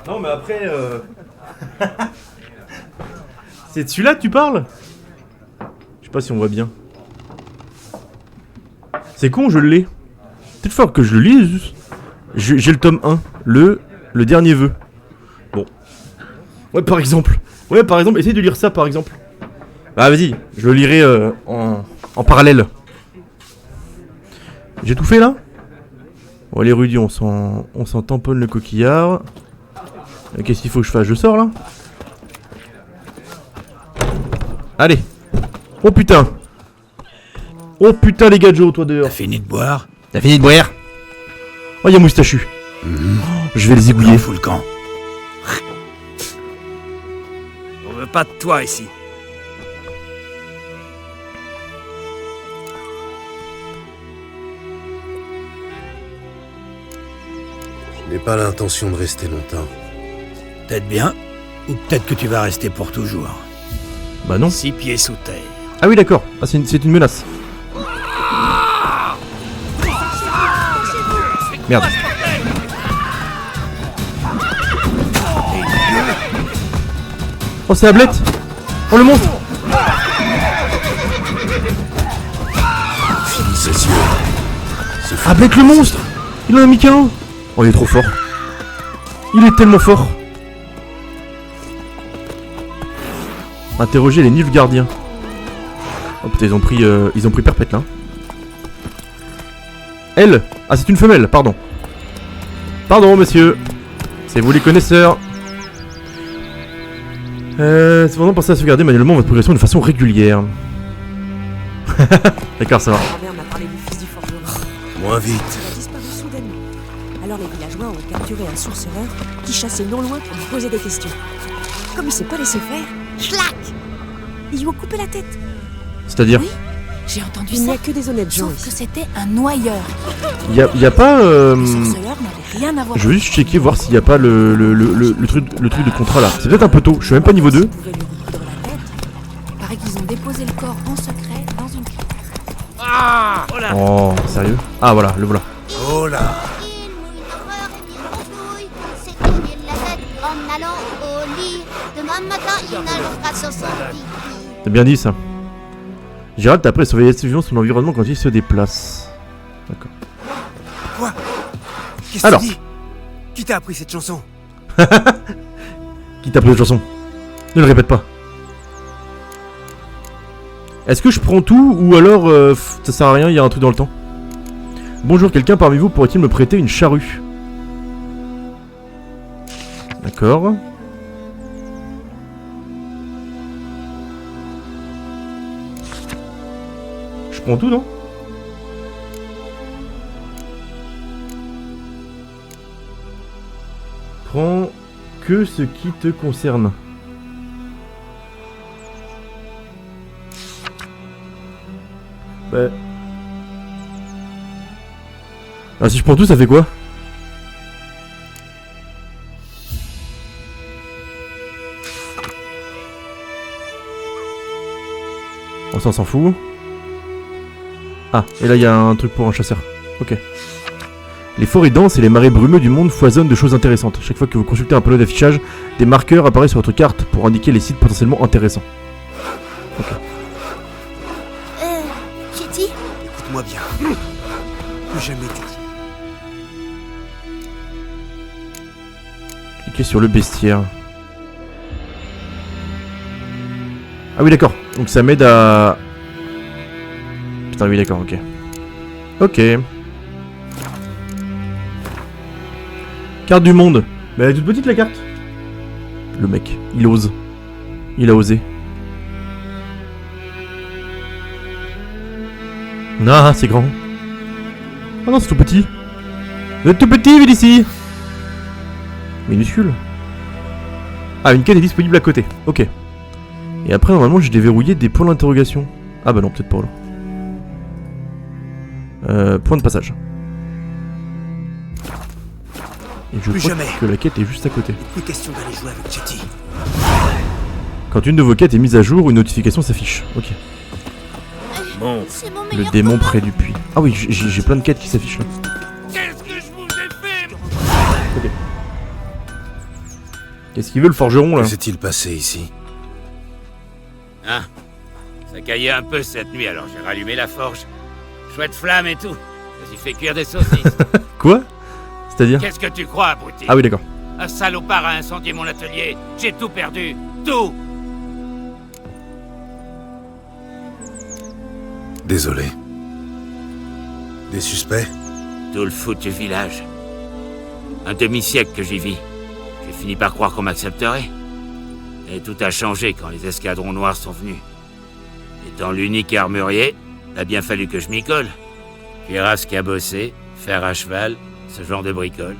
Non mais après c'est de celui-là que tu parles? Je sais pas si on voit bien. C'est con, je l'ai. Peut-être falloir que je le lise. J'ai le tome 1, le dernier vœu. Bon. Ouais, par exemple, essaye de lire ça par exemple. Ah vas-y, je le lirai en parallèle. J'ai tout fait là? Bon allez Rudy, on s'en tamponne le coquillard. Qu'est-ce qu'il faut que je fasse? Je sors là? Allez. Oh putain. Oh putain les gars Joe, toi dehors. T'as fini de boire? T'as fini de boire? Oh y'a Moustachu. Je vais les égouiller. Fous le camp. On veut pas de toi ici. Je n'ai pas l'intention de rester longtemps. Peut-être bien, ou peut-être que tu vas rester pour toujours. Bah non. 6 pieds sous terre. Ah oui d'accord, ah, c'est une menace. Merde. Oh c'est Ablette. Oh le monstre. Fils yeux. Ablette le monstre. Il en a mis qu'un. Oh il est trop fort. Il est tellement fort. Interroger les Nilfgaardiens. Oh putain ils ont pris perpète là. Elle. Ah c'est une femelle, pardon. Pardon monsieur. C'est vous les connaisseurs. Cependant pensez à sauvegarder manuellement votre progression de façon régulière. D'accord ça va. Ma mère m'a parlé du fils du forgeron. Moins vite. Il a disparu soudainement. Alors les villageois ont capturé un sorcereur qui chassait non loin pour lui poser des questions. Comme il s'est pas laissé faire, schlac! Ils lui ont coupé la tête. C'est-à-dire Oui, j'ai entendu Il n'y ça. a que des honnêtes gens Sauf que ici. c'était un noyeur. y a pas Le sorceleur n'avait rien à voir. je veux juste checker voir s'il y a pas le truc de contrat là. C'est peut-être un peu tôt, je suis même pas niveau 2. Ils pouvaient lui recoudre la tête. Il paraît qu'ils ont déposé le corps en secret dans une crypte. Oh, sérieux? Ah voilà, le voilà. Oh là. Il mouille d'horreur et de trouille, s'est cogné la tête en allant au lit. Demain matin, il nagera sur son pipi. T'as bien dit ça. Gérald, t'as appris à surveiller assidûment son environnement quand il se déplace. D'accord. Quoi? Qu'est-ce que Alors. tu dis? Qui t'a appris cette chanson? Qui t'a appris cette chanson? Ne le répète pas. Est-ce que je prends tout ou alors ça sert à rien, il y a un truc dans le temps? Bonjour, quelqu'un parmi vous pourrait-il me prêter une charrue? D'accord. Je prends tout, non? Prends que ce qui te concerne. Bah... Ah, si je prends tout, ça fait quoi? On s'en fout. Ah, et là il y a un truc pour un chasseur. Ok. Les forêts denses et les marais brumeux du monde foisonnent de choses intéressantes. Chaque fois que vous consultez un panneau d'affichage, des marqueurs apparaissent sur votre carte pour indiquer les sites potentiellement intéressants. Ok. Chetty, Écoute-moi bien. Plus jamais tu... Cliquez sur le bestiaire. Ah oui d'accord, donc ça m'aide à... Putain oui d'accord, ok. Ok. Carte du monde. Mais elle est toute petite la carte. Le mec, il ose. Il a osé. Ah c'est grand. Ah non c'est tout petit. Vous êtes tout petit Vélici. Minuscule. Ah une quête est disponible à côté, ok. Et après normalement j'ai déverrouillé des points d'interrogation. Ah bah non peut-être pas là. Point de passage. Et je Plus crois jamais. que la quête est juste à côté. Plus question d'aller jouer avec Chetty. Quand une de vos quêtes est mise à jour, une notification s'affiche. Ok. Bon, c'est mon Le meilleur démon copain. près du puits. Ah oui, j'ai plein de quêtes qui s'affichent là. qu'est-ce que je vous ai fait? Qu'est-ce qu'il veut le forgeron là? Que s'est-il passé ici? Hein? Ça caillait un peu cette nuit, alors j'ai rallumé la forge. Chouette flamme et tout. Vas-y, fais cuire des saucisses. Quoi? C'est-à-dire? Qu'est-ce que tu crois, abruti? Ah oui, d'accord. Un salopard a incendié mon atelier. J'ai tout perdu. Tout! Désolé. Des suspects? Tout le foutu village. Un demi-siècle que j'y vis. J'ai fini par croire qu'on m'accepterait. Et tout a changé quand les escadrons noirs sont venus. Étant l'unique armurier, il a bien fallu que je m'y colle. Cuirasse à bosser, fer à cheval, ce genre de bricole.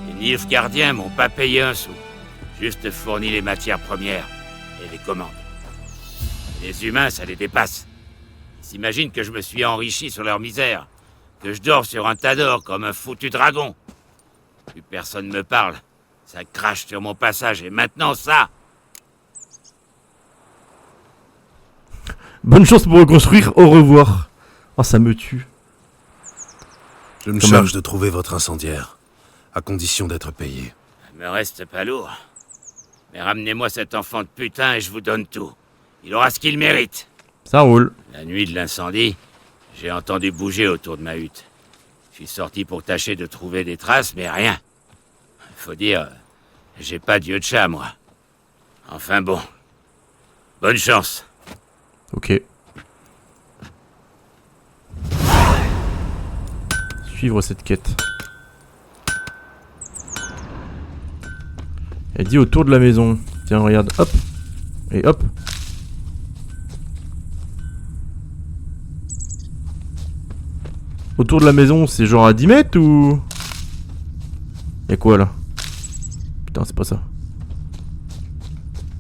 Les Nilfgaardiens m'ont pas payé un sou. Juste fourni les matières premières et les commandes. Les humains, ça les dépasse. Ils s'imaginent que je me suis enrichi sur leur misère. Que je dors sur un tas d'or comme un foutu dragon. Plus personne me parle. Ça crache sur mon passage et maintenant ça. Bonne chance pour reconstruire, au revoir. Oh, ça me tue. Je me Quand charge même. de trouver votre incendiaire, à condition d'être payé. Me reste pas lourd. Mais ramenez-moi cet enfant de putain et je vous donne tout. Il aura ce qu'il mérite. Ça roule. La nuit de l'incendie, j'ai entendu bouger autour de ma hutte. Je suis sorti pour tâcher de trouver des traces, mais rien. Faut dire, j'ai pas d'yeux de chat, moi. Enfin bon. Bonne chance. Ok. Suivre cette quête. Elle dit autour de la maison. Tiens, regarde, hop. Et hop. Autour de la maison, c'est genre à 10 mètres ou... Y'a quoi là? Putain, c'est pas ça.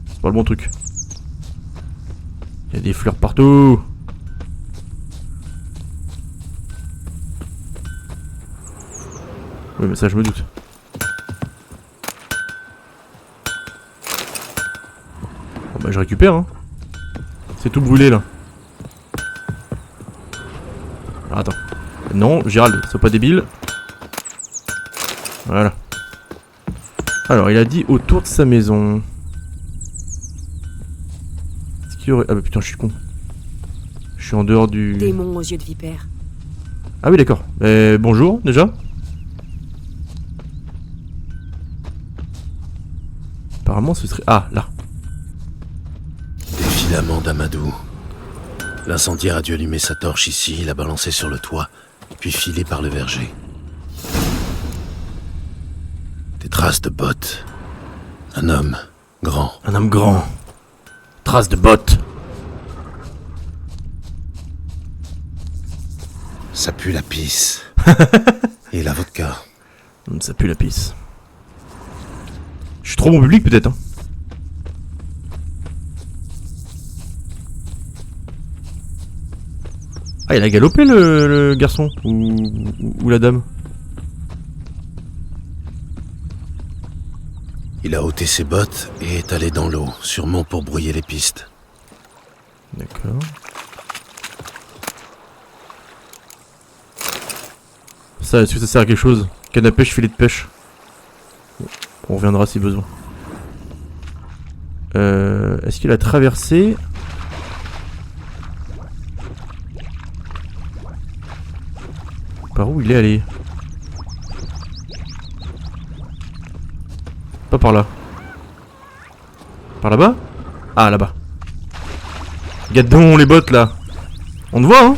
C'est pas le bon truc. Y'a des fleurs partout. Oui, mais ça, je me doute. Bon, bah, je récupère, hein. C'est tout brûlé là. Alors, attends. Non, Gérald, sois pas débile. Voilà. Alors, il a dit autour de sa maison. Est-ce qu'il y aurait... Ah bah putain, je suis con. Je suis en dehors du... Démon aux yeux de vipère. Ah oui, d'accord. Bonjour, déjà. Apparemment, ce serait... Ah, là. Des filaments d'Amadou. L'incendiaire a dû allumer sa torche ici, la balancer sur le toit, puis filer par le verger. Des traces de bottes. Un homme, grand. Un homme grand. Trace de bottes. Ça pue la pisse. Et la vodka. Ça pue la pisse. Je suis trop bon public peut-être, hein. Ah, il a galopé le garçon ou la dame. Il a ôté ses bottes et est allé dans l'eau, sûrement pour brouiller les pistes. D'accord. Ça, est-ce que ça sert à quelque chose? Canne à pêche, filet de pêche. Bon, on reviendra si besoin. Est-ce qu'il a traversé? Par où il est allé? Pas par là. Par là-bas? Ah, là-bas. Regarde donc les bottes là. On te voit, hein?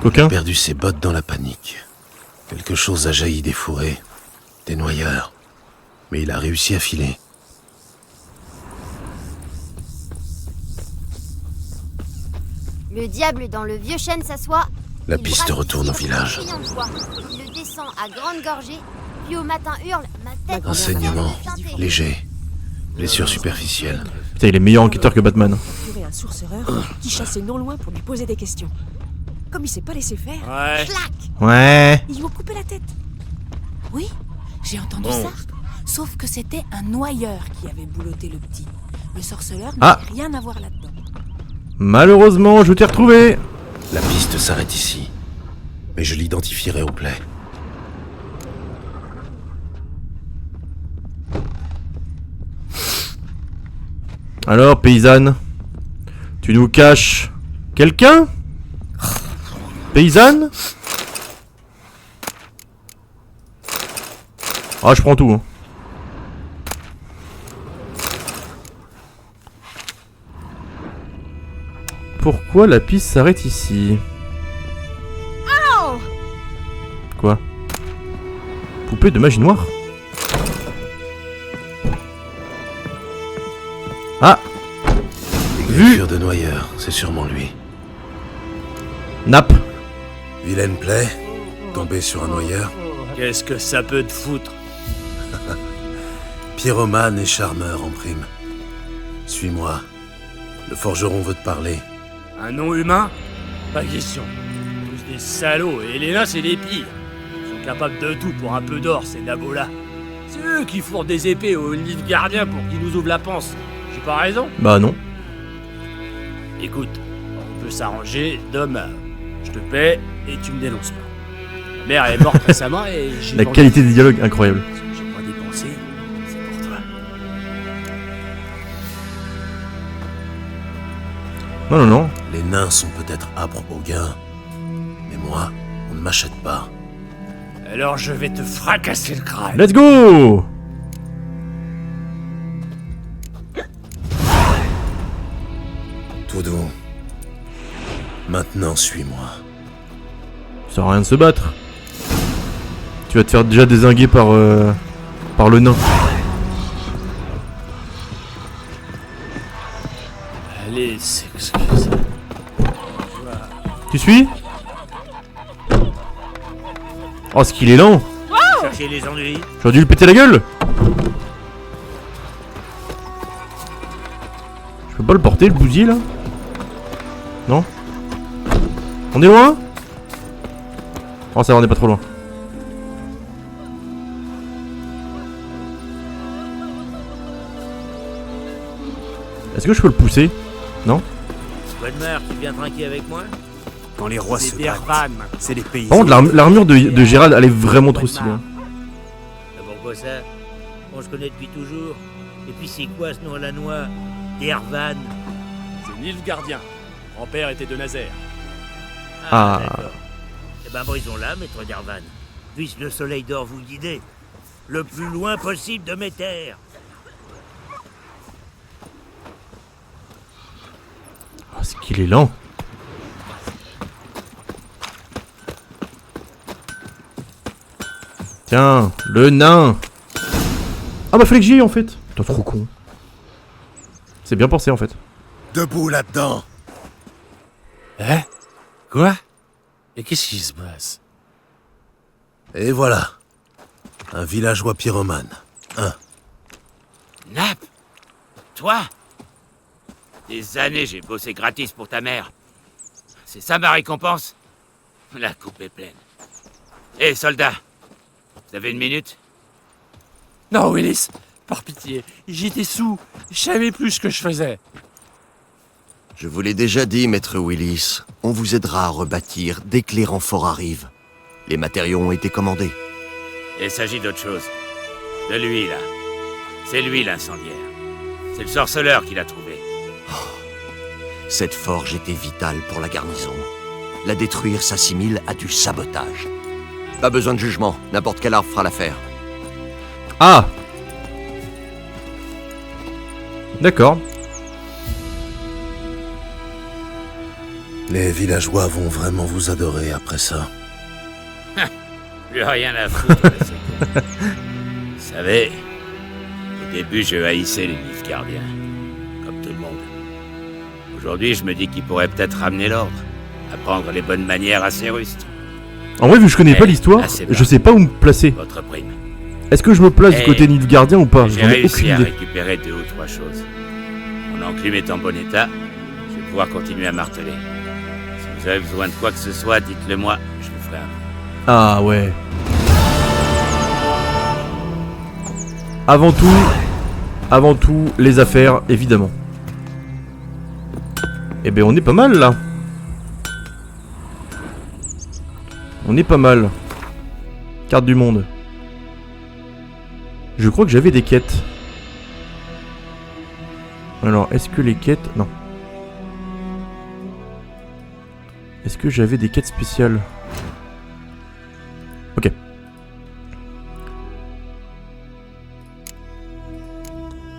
Coquin. Il a perdu ses bottes dans la panique. Quelque chose a jailli des fourrés, des noyeurs. Mais il a réussi à filer. Le diable dans le vieux chêne s'assoit. La il piste brasse retourne au ici village. un crayon de foie. Il le descend à grande gorgée, puis au matin hurle « Ma tête Un saignement teintée. léger. Blessure superficielle. Putain, il est meilleur enquêteur que Batman. Capturer un sourcereur qui chassait non loin pour lui poser des questions. Comme il s'est pas laissé faire, Ouais. clac, Ouais. ils lui ont coupé la tête. Oui, j'ai entendu ça. Sauf que c'était un noyeur qui avait boulotté le petit. Le sorceleur Ah. n'avait rien à voir là-dedans. Malheureusement, je t'ai retrouvé. La piste s'arrête ici. Mais je l'identifierai au plaid. Alors, paysanne, tu nous caches quelqu'un? Paysanne? Ah, je prends tout. Hein. Pourquoi la piste s'arrête ici? Quoi? Poupée de magie noire? Ah! Gravure de noyeur, c'est sûrement lui. Nappe. Vilaine plaie, tomber sur un noyeur. Qu'est-ce que ça peut te foutre? Pyromane et charmeur en prime. Suis-moi. Le forgeron veut te parler. Un nom humain? Pas question. Tous des salauds, et les nains, c'est les pires. Ils sont capables de tout pour un peu d'or, ces nabos-là. C'est eux qui fourrent des épées aux Nilfgaardiens pour qu'ils nous ouvrent la panse. J'ai pas raison? Bah non. Écoute, on peut s'arranger d'homme à homme. Je te paie et tu me dénonces pas. Ma mère est morte récemment et j'ai... La qualité des dialogues, incroyable. Ce que j'ai pas dépensé, c'est pour toi. Non, non, non. Les nains sont peut-être âpres au gain. Mais moi, on ne m'achète pas. Alors je vais te fracasser le crâne. Let's go! Tout doux. Maintenant, suis-moi. Ça sert à rien de se battre. Tu vas te faire déjà dézinguer par le nain. Allez, s'excuse. Tu suis? Oh, ce qu'il est lent! Chercher les ennuis. J'aurais dû lui péter la gueule! Je peux pas le porter, le bousier là? Non? On est loin? Oh, ça va, on est pas trop loin. Est-ce que je peux le pousser? Non? Wedmer, tu viens trinquer avec moi? Quand les rois se battent, c'est les paysans. Par contre, l'armure de Gérald, elle est vraiment trop stylée. Hein. Pourquoi ça? On se connaît depuis toujours. Et puis c'est quoi ce nom à la noix? Dervan. C'est Nilfgaardien. Grand-père était de Nazaire. Ah. D'accord. Eh ben brisons là, maître Dervan. Puisse le soleil d'or vous guider. Le plus loin possible de mes terres. Oh, c'est qu'il est lent. Tiens, le nain. Ah bah fallait que j'y aille en fait. T'es trop con. C'est bien pensé en fait. Debout là-dedans. Hein? Quoi? Et qu'est-ce qui se passe? Et voilà. Un villageois pyromane. Nap? Toi? Des années j'ai bossé gratis pour ta mère. C'est ça ma récompense? La coupe est pleine. Hé, soldat! Vous avez une minute? Non, Willis, par pitié, j'étais sous, je savais plus ce que je faisais. Je vous l'ai déjà dit, maître Willis, on vous aidera à rebâtir dès que les renforts arrivent. Les matériaux ont été commandés. Il s'agit d'autre chose. De lui, là. C'est lui l'incendiaire. C'est le sorceleur qui l'a trouvé. Cette forge était vitale pour la garnison. La détruire s'assimile à du sabotage. Pas besoin de jugement, n'importe quel arbre fera l'affaire. Ah. D'accord. Les villageois vont vraiment vous adorer après ça. Plus rien à foutre, c'est con. Vous savez, au début, je haïssais les Nilfgaardiens. Comme tout le monde. Aujourd'hui, je me dis qu'ils pourraient peut-être ramener l'ordre. Apprendre les bonnes manières à ces rustres. En vrai, vu que je connais pas l'histoire, là, c'est bas. je sais pas où me placer. Votre prime. Est-ce que je me place du côté Nilfgaardien ou pas? J'ai J'en ai aucune réussi à idée. récupérer 2 ou 3 choses. Mon enclume est en bon état. Je vais pouvoir continuer à marteler. Si vous avez besoin de quoi que ce soit, dites-le moi. Je vous ferai un. Ah ouais. Avant tout, les affaires, évidemment. Eh ben on est pas mal là. On est pas mal. Carte du monde. Je crois que j'avais des quêtes. Alors, est-ce que les quêtes... Non. Est-ce que j'avais des quêtes spéciales? Ok.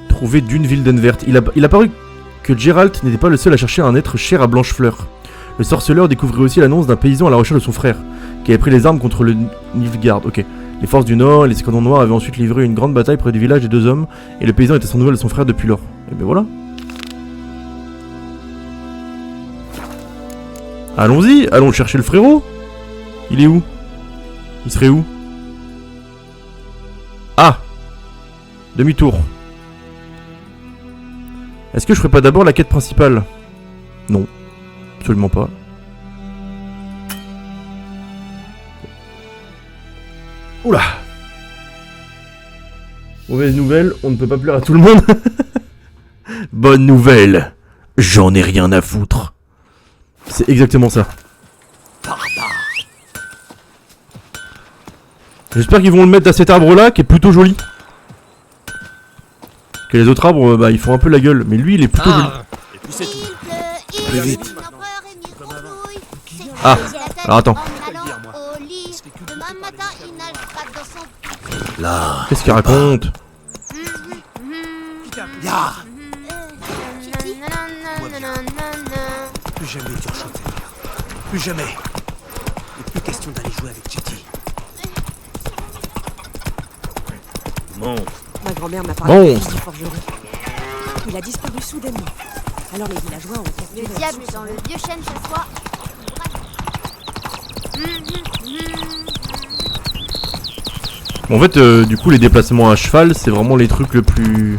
Trouver d'une ville verte. Il a paru que Geralt n'était pas le seul à chercher un être cher à Blanchefleur. Le sorceleur découvrit aussi l'annonce d'un paysan à la recherche de son frère, qui avait pris les armes contre le Nilfgaard. Ok. Les forces du Nord et les escadrons noirs avaient ensuite livré une grande bataille près du village des deux hommes, et le paysan était sans nouvelles de son frère depuis lors. Et ben voilà. Allons-y, allons chercher le frérot. Il est où? Il serait où? Ah! Demi-tour. Est-ce que je ferais pas d'abord la quête principale? Non. Absolument pas. Oula! Mauvaise nouvelle, on ne peut pas plaire à tout le monde. Bonne nouvelle, j'en ai rien à foutre. C'est exactement ça. J'espère qu'ils vont le mettre à cet arbre là qui est plutôt joli. Que les autres arbres, bah ils font un peu la gueule, mais lui il est plutôt joli. Et puis c'est tout. Plus vite. Ah, alors attends. Là, Qu'est-ce qu'il raconte? Ya. Plus jamais tu enchantes. Plus jamais. Il n'est plus question d'aller jouer avec Chetty. Ma grand-mère m'a parlé Bon. du fils du forgeron. Il a disparu soudainement. Alors les villageois ont capturé Le diable dans le vieux chêne s'assoit. Bon, en fait, du coup, les déplacements à cheval, c'est vraiment les trucs le plus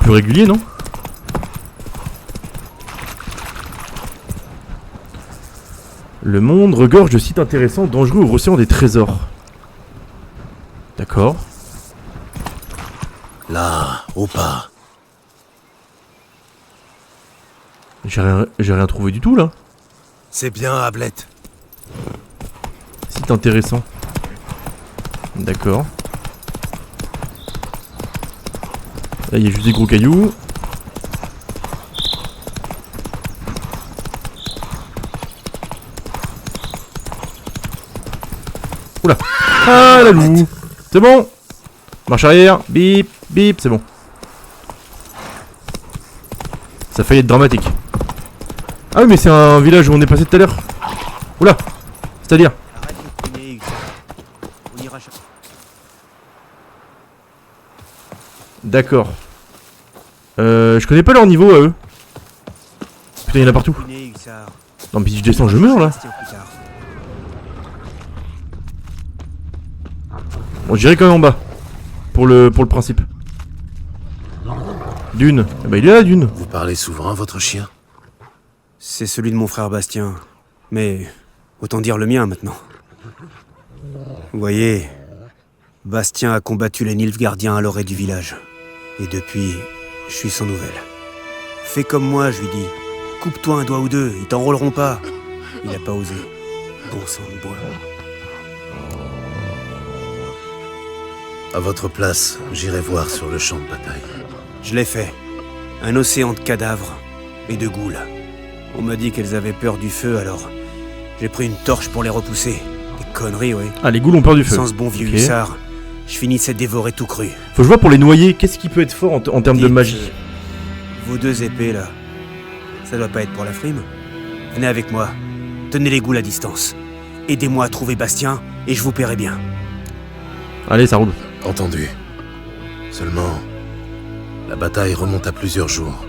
régulier, non? Le monde regorge de sites intéressants, dangereux ou recevant des trésors. D'accord. là, au pas. J'ai rien trouvé du tout, là. C'est bien, Ablette. Site intéressant. D'accord. Là, il y a juste des gros cailloux. Oula. Ah, la loup. C'est bon. Marche arrière. Bip, bip, c'est bon. Ça a failli être dramatique. Ah oui, mais c'est un village où on est passé tout à l'heure. Oula. C'est-à-dire? Arrête de couiner, on ira chercher. D'accord. Je connais pas leur niveau à eux. Putain, il y en a partout. Non, mais si je descends, je meurs là. Bon, j'irai quand même en bas. Pour le principe. Dune. Eh ben, il est là, Dune. Vous parlez souvent à votre chien? C'est celui de mon frère Bastien. Mais autant dire le mien maintenant. Vous voyez, Bastien a combattu les Nilfgaardiens à l'orée du village. Et depuis, je suis sans nouvelles. Fais comme moi, je lui dis. Coupe-toi un doigt ou deux, ils t'enrôleront pas. Il a pas osé. Bon sang de bois. À votre place, j'irai voir sur le champ de bataille. Je l'ai fait. Un océan de cadavres et de goules. On m'a dit qu'elles avaient peur du feu, alors j'ai pris une torche pour les repousser. Des conneries, oui. Ah, les ghouls ont peur du feu. Sans ce bon vieux Ok. hussard, je finissais dévoré tout cru. Faut que je vois pour les noyer, qu'est-ce qui peut être fort en termes de Dites, magie. Vos deux épées, là, ça doit pas être pour la frime. Venez avec moi. Tenez les ghouls à distance. Aidez-moi à trouver Bastien, et je vous paierai bien. Allez, ça roule. Entendu. Seulement, la bataille remonte à plusieurs jours.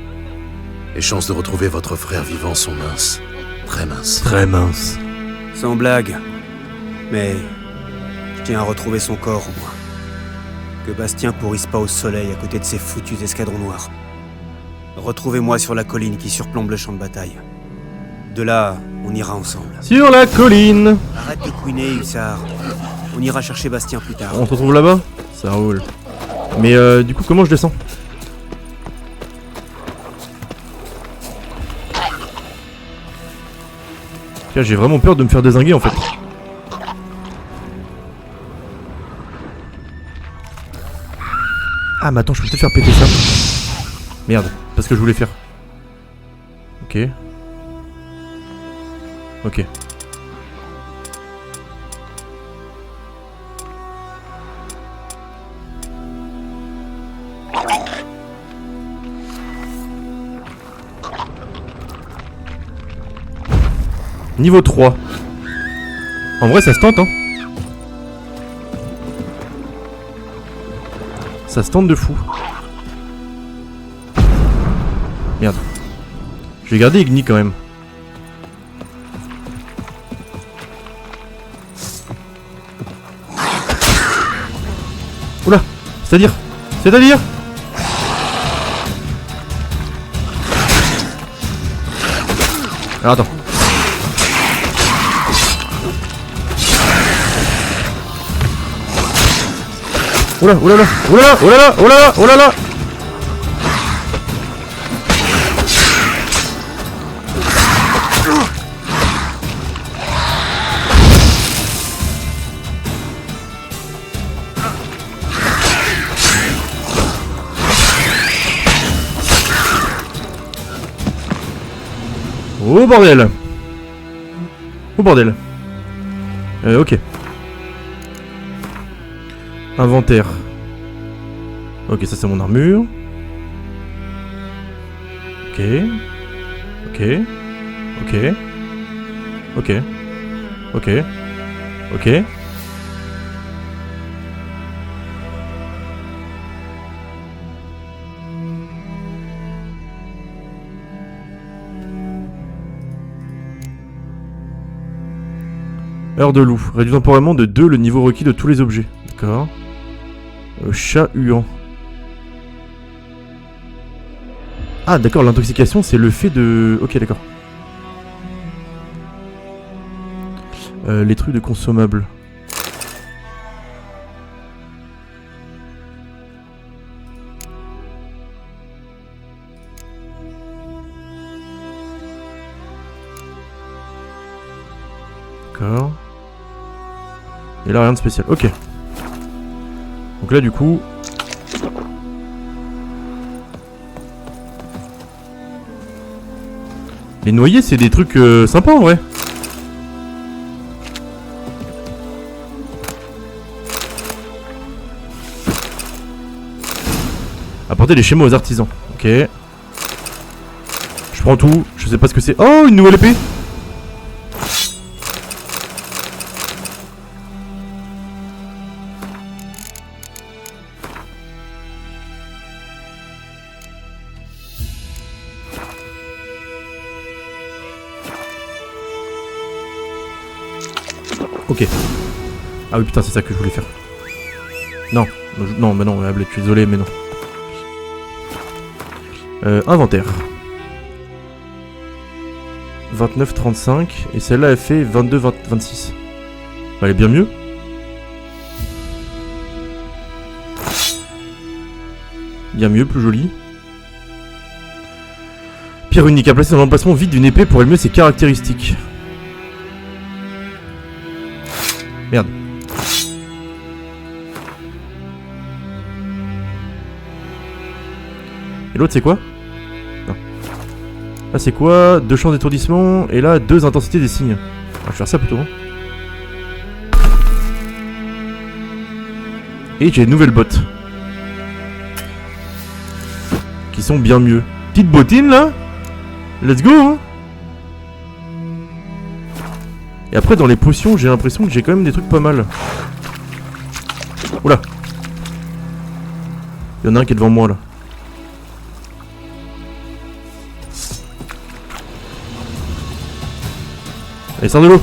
Les chances de retrouver votre frère vivant sont minces. Très minces. Très mince. Sans blague. Mais je tiens à retrouver son corps, au moins. Que Bastien pourrisse pas au soleil à côté de ces foutus escadrons noirs. Retrouvez-moi sur la colline qui surplombe le champ de bataille. De là, on ira ensemble. Sur la colline. Arrête de couiner, hussard. On ira chercher Bastien plus tard. On se retrouve là-bas? Ça roule. Mais du coup, comment je descends? Tiens, j'ai vraiment peur de me faire dézinguer en fait. Ah, mais attends, je peux peut-être faire péter ça. Merde, pas ce que je voulais faire. Ok. Ok. Niveau 3. En vrai, ça se tente, hein. Ça se tente de fou. Merde. Je vais garder Igni quand même. Oula. C'est-à-dire. Alors attends. Oula, oulala, oulala, oulala, oulala, oulala. Oh bordel. Oh bordel. Ok. Inventaire. Ok, ça c'est mon armure. Ok. Ok. Ok. Ok. Ok. Ok. Heure de loup. Réduit temporairement de 2 le niveau requis de tous les objets. D'accord. Chat huant. Ah d'accord, l'intoxication c'est le fait de... Ok d'accord. Les trucs de consommables. D'accord. Et là rien de spécial, ok. Donc là du coup... Les noyés c'est des trucs sympas en vrai. Apporter des schémas aux artisans, ok. Je prends tout, je sais pas ce que c'est. Oh, une nouvelle épée. Ok. Ah oui putain c'est ça que je voulais faire. Non, non mais non, je suis désolé mais non. Inventaire. 29, 35. Et celle-là elle fait 22, 26. Elle est bien mieux. Bien mieux, plus jolie. Pierre unique à placer dans l'emplacement vide d'une épée pour élever ses caractéristiques. Merde. Et l'autre c'est quoi? Non. Là c'est quoi? 2 chances d'étourdissement et là 2 intensités des signes. Alors, je vais faire ça plutôt. Et j'ai de nouvelles bottes. Qui sont bien mieux. Petite bottine là. Let's go hein. Et après dans les potions j'ai l'impression que j'ai quand même des trucs pas mal. Oula. Il y en a un qui est devant moi là. Allez, sors de l'eau.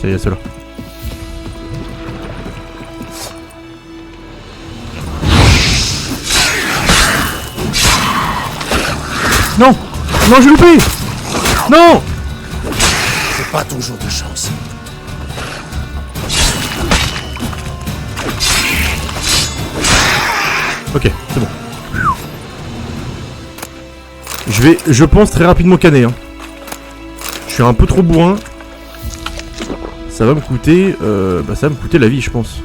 Ça y est, ceux-là. Non! Non, j'ai loupé! Non! C'est pas ton jour de chance. Ok, c'est bon. Je pense très rapidement canner. Hein. Je suis un peu trop bourrin. Ça va me coûter... ça va me coûter la vie, je pense.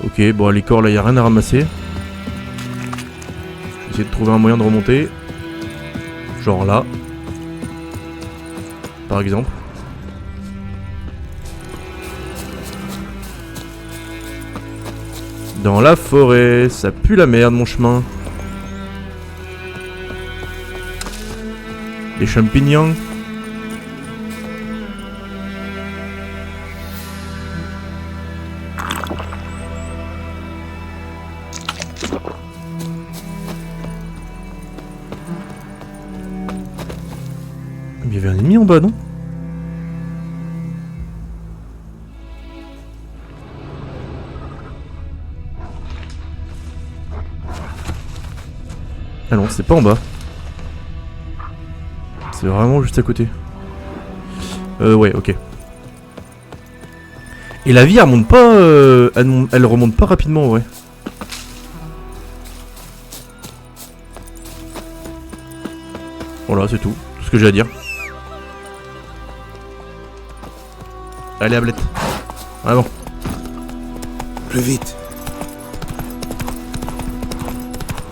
Ok, bon, les corps, là, y a rien à ramasser. Je vais essayer de trouver un moyen de remonter. Genre là. Par exemple. Dans la forêt, ça pue la merde, mon chemin. Des champignons. Il y avait un ennemi en bas, non? Ah non, c'est pas en bas. C'est vraiment juste à côté. Ouais, ok. Et la vie, elle remonte pas... elle remonte pas rapidement, en vrai. Voilà, c'est tout. Tout ce que j'ai à dire. Allez, Ablette. Avant. Plus vite.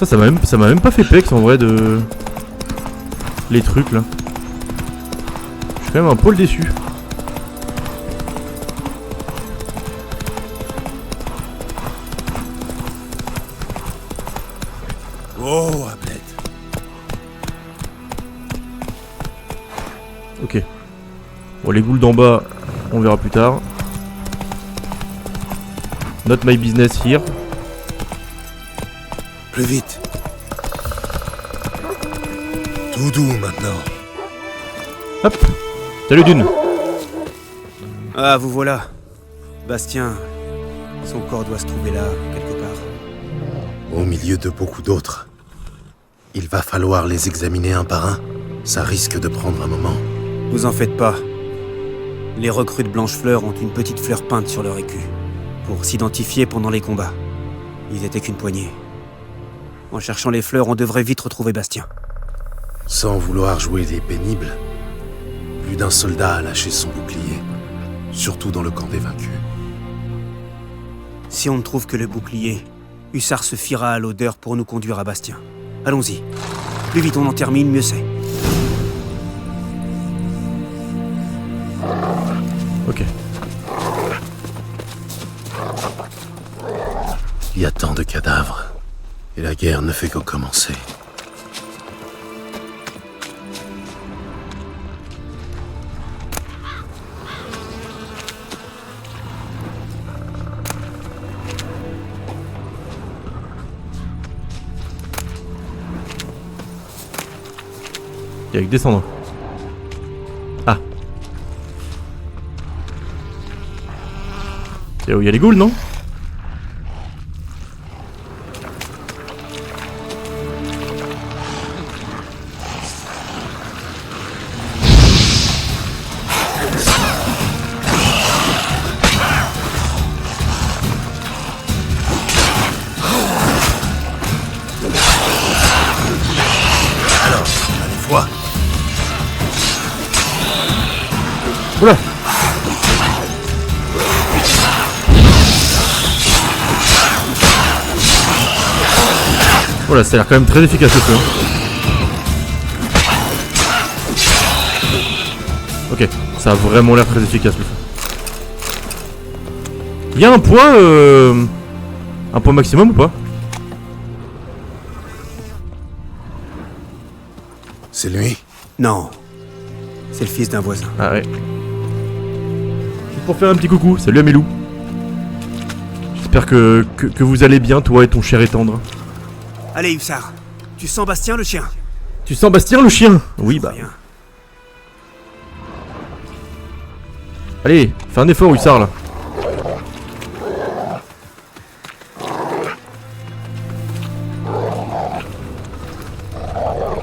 Ça m'a même pas fait pex en vrai de... Les trucs là. Je suis quand même un poil déçu. Oh, Ablette. Ok. Bon, les ghouls d'en bas, on verra plus tard. Not my business here. Plus vite. Tout doux maintenant. Hop. Salut Dune. Ah, vous voilà. Bastien, son corps doit se trouver là, quelque part. Au milieu de beaucoup d'autres. Il va falloir les examiner un par un. Ça risque de prendre un moment. Vous en faites pas. Les recrues de Blanchefleur ont une petite fleur peinte sur leur écu, pour s'identifier pendant les combats. Ils étaient qu'une poignée. En cherchant les fleurs, on devrait vite retrouver Bastien. Sans vouloir jouer les pénibles, plus d'un soldat a lâché son bouclier. Surtout dans le camp des vaincus. Si on ne trouve que le bouclier, Hussard se fiera à l'odeur pour nous conduire à Bastien. Allons-y. Plus vite on en termine, mieux c'est. Ok. Il y a tant de cadavres. Et la guerre ne fait que commencer. Il y a que descendre. Ah. C'est où il y a les ghouls, non? Oula. Voilà, ça a l'air quand même très efficace le feu. Ok, ça a vraiment l'air très efficace le feu. Il y a un point maximum ou pas? C'est lui? Non. C'est le fils d'un voisin. Ah ouais. Pour faire un petit coucou, salut Amélou. J'espère que vous allez bien, toi et ton cher et tendre. Allez, Hussard. Tu sens Bastien, le chien? Tu sens Bastien, le chien? Oui, bah. Rien. Allez, fais un effort, Hussard, là.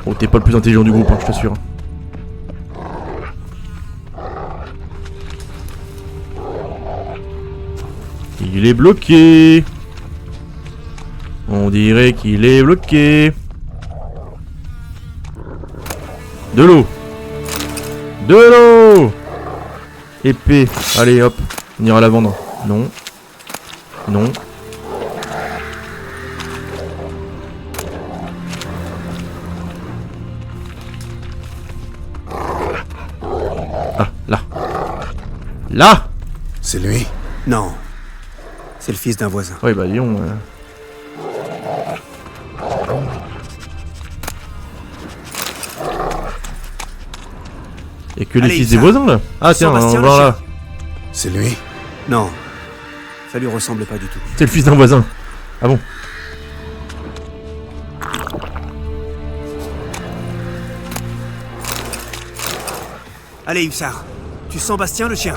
Oh, t'es pas le plus intelligent du groupe, hein, je t'assure. qu'il est bloqué. On dirait qu'il est bloqué. De l'eau. De l'eau. Épée. Allez hop. On ira la vendre. Non. Non. Ah, là. Là. C'est lui? Non. C'est le fils d'un voisin. Oui, bah disons. Y'a que les Allez, fils ça. des voisins là. Ah tiens, Sébastien, on va le là. C'est lui? Non. Ça lui ressemble pas du tout. C'est le fils d'un voisin. Ah bon? Allez, Hussard. Tu sens Bastien, le chien?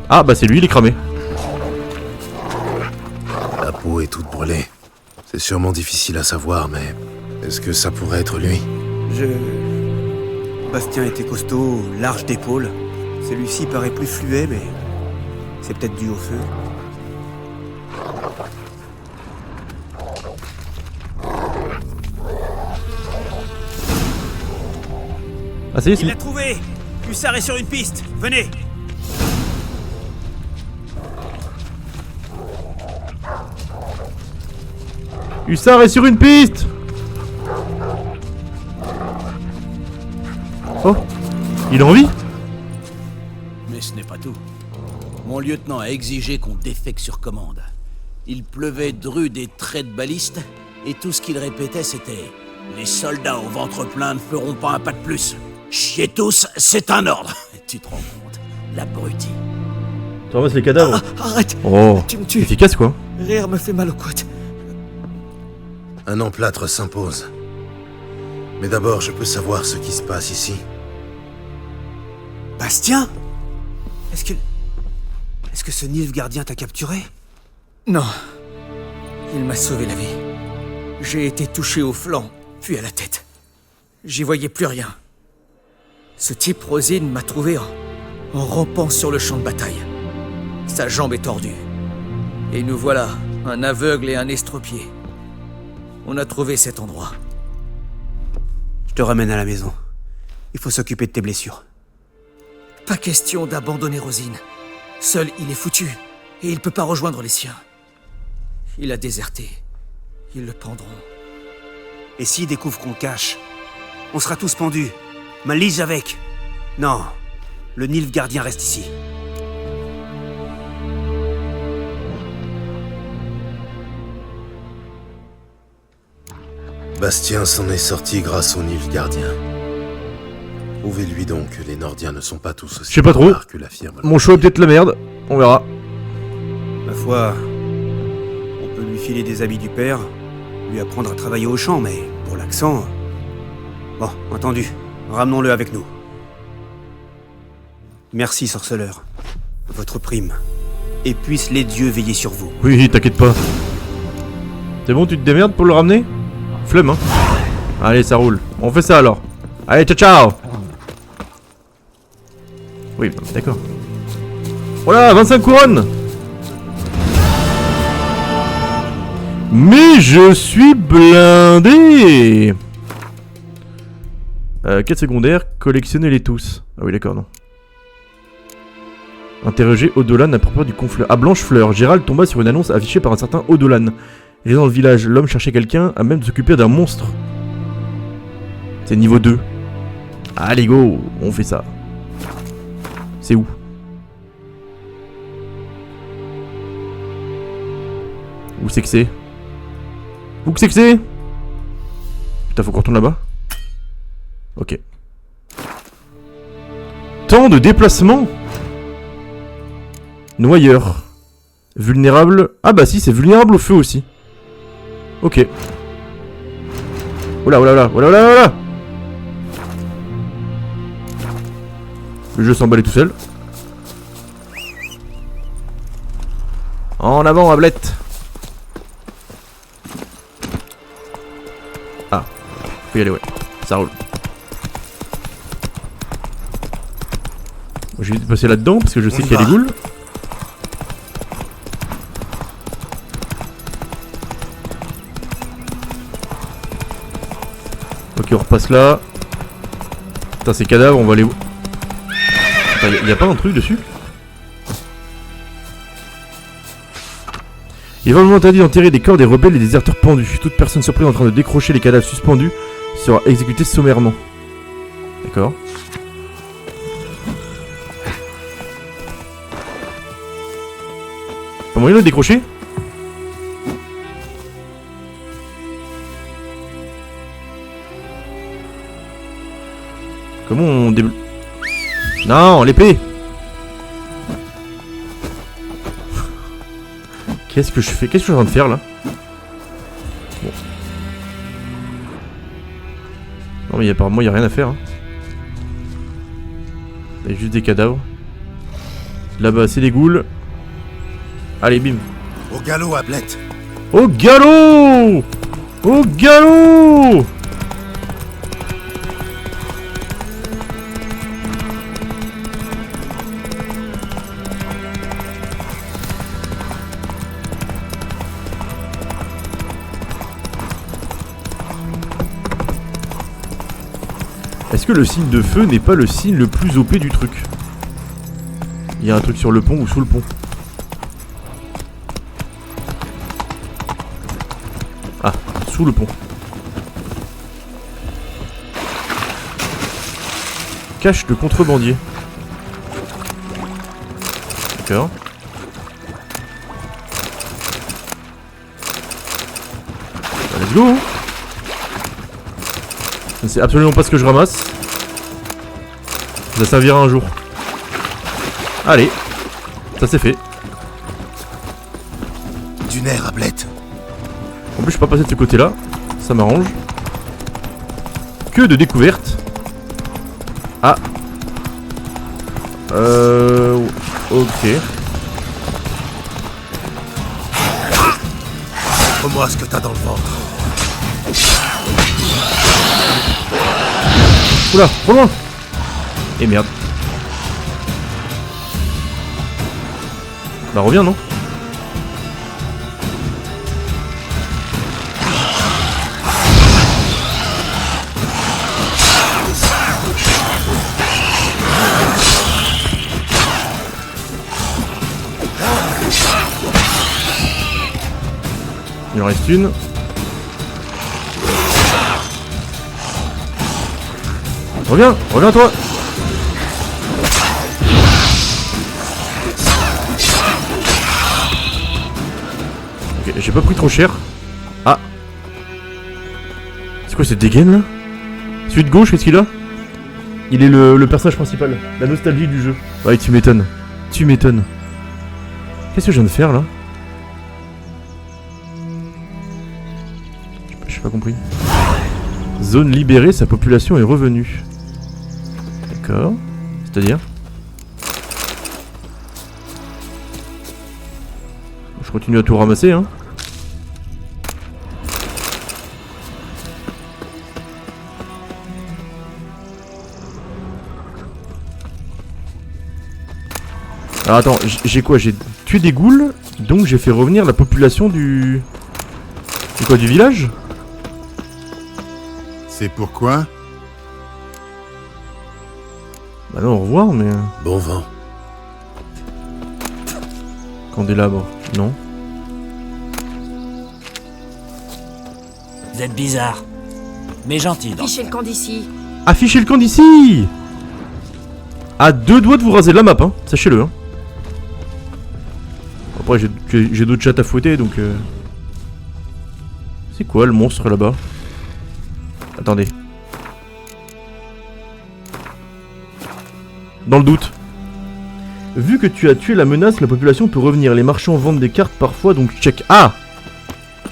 Ah bah c'est lui, il est cramé. La peau est toute brûlée. C'est sûrement difficile à savoir, mais... Est-ce que ça pourrait être lui? Bastien était costaud, large d'épaules. Celui-ci paraît plus fluet, mais... c'est peut-être dû au feu. Ah c'est Il lui. l'a trouvé! Hussard est sur une piste! Venez! Hussard est sur une piste. Oh, il est en vie? Mais ce n'est pas tout. Mon lieutenant a exigé qu'on défecte sur commande. Il pleuvait drues et traits de balistes, et tout ce qu'il répétait c'était « Les soldats au ventre plein ne feront pas un pas de plus. Chiez tous, c'est un ordre !» Tu te rends compte, l'abruti. Tu ramasses les cadavres. Arrête! Oh, Tu me tues! efficace quoi. Rire me fait mal aux côtes. Un emplâtre s'impose. Mais d'abord, je peux savoir ce qui se passe ici. Bastien? Est-ce que ce Nilfgaardien t'a capturé? Non. Il m'a sauvé la vie. J'ai été touché au flanc, puis à la tête. J'y voyais plus rien. Ce type Rosine m'a trouvé en rampant sur le champ de bataille. Sa jambe est tordue. Et nous voilà, un aveugle et un estropié. On a trouvé cet endroit. Je te ramène à la maison. Il faut s'occuper de tes blessures. Pas question d'abandonner Rosine. Seul, il est foutu. Et il peut pas rejoindre les siens. Il a déserté. Ils le pendront. Et s'ils découvrent qu'on cache, on sera tous pendus. Malise avec. Non, le Nilfgaardien reste ici. Bastien s'en est sorti grâce au Nilfgaardien. Prouvez-lui donc que les Nordiens ne sont pas tous aussi Je sais pas trop. barbares que l'affirme. Mon choix est peut-être la merde. On verra. Ma foi, on peut lui filer des habits du père, lui apprendre à travailler au champ, mais pour l'accent... Bon, entendu. Ramenons-le avec nous. Merci, sorceleur. Votre prime. Et puissent les dieux veiller sur vous. Oui, t'inquiète pas. C'est bon, tu te démerdes pour le ramener? Flemme, hein. Allez, ça roule. On fait ça alors. Allez, ciao, ciao. Oui, bah, d'accord. Voilà, 25 couronnes. Mais je suis blindé. Quête secondaire, collectionnez-les tous. Ah oui, d'accord, non. Interroger Odolan à propos du conflit. À Blanchefleur, Gérald tomba sur une annonce affichée par un certain Odolan. Il est dans le village, l'homme cherchait quelqu'un à même de s'occuper d'un monstre. C'est niveau 2. Allez go, on fait ça. C'est où? Où c'est que c'est? Où que c'est que c'est? Putain, faut qu'on retourne là-bas. Ok. Temps de déplacement. Noyeur. Vulnérable. Ah bah si, c'est vulnérable au feu aussi. Ok. Oula, oula, oula, oula, oula, oula. Le jeu s'emballait tout seul. En avant, Ablette. Ah. Faut y aller, ouais. Ça roule. Je vais passer là-dedans parce que je sais qu'il y a des ghouls. Ok, on repasse là. Putain, ces cadavres, on va les... Attends, y a pas un truc dessus? Il est vraiment interdit d'enterrer des corps des rebelles et des déserteurs pendus. Toute personne surprise en train de décrocher les cadavres suspendus sera exécutée sommairement. D'accord. Pas moyen de le décrocher? Comment on débloque? Non, l'épée! Qu'est-ce que je fais? Qu'est-ce que je suis en train de faire là? Bon. Non mais apparemment il n'y a rien à faire. Hein. Il y a juste des cadavres. Là-bas c'est des ghouls. Allez bim. Au galop, Ablette. Au galop! Au galop! Est-ce que le signe de feu n'est pas le signe le plus OP du truc? Il y a un truc sur le pont ou sous le pont? Ah, sous le pont. Cache de contrebandier. D'accord. Let's go. Je ne sais absolument pas ce que je ramasse. Ça servira un jour. Allez, ça c'est fait. Du nerf, Ablette. En plus je peux pas passer de ce côté là. Ça m'arrange. Que de découvertes. Ah. Ok. Montre-moi ce que t'as dans le ventre. Oula, trop loin. Et merde. Bah reviens non? Il en reste une. Reviens, reviens toi. Ok, j'ai pas pris trop cher. Ah. C'est quoi cette dégaine là? Celui de gauche, qu'est-ce qu'il a? Il est le personnage principal. La nostalgie du jeu. Ouais, tu m'étonnes. Tu m'étonnes. Qu'est-ce que je viens de faire là? J'ai pas compris. Zone libérée, sa population est revenue. D'accord. C'est-à-dire? Je continue à tout ramasser, hein. Alors attends, j'ai quoi? J'ai tué des ghouls, donc j'ai fait revenir la population du... C'est quoi, du village? C'est pourquoi? Bah non, au revoir, mais... Bon vent. Candélabre, non. Vous êtes bizarre, mais gentil. Fichez le camp d'ici. Affichez le camp d'ici! À deux doigts de vous raser la map, hein, sachez-le. Hein. Après, j'ai d'autres chats à fouetter, donc... C'est quoi le monstre là-bas? Attendez. Dans le doute. Vu que tu as tué la menace, la population peut revenir. Les marchands vendent des cartes parfois, donc check. Ah!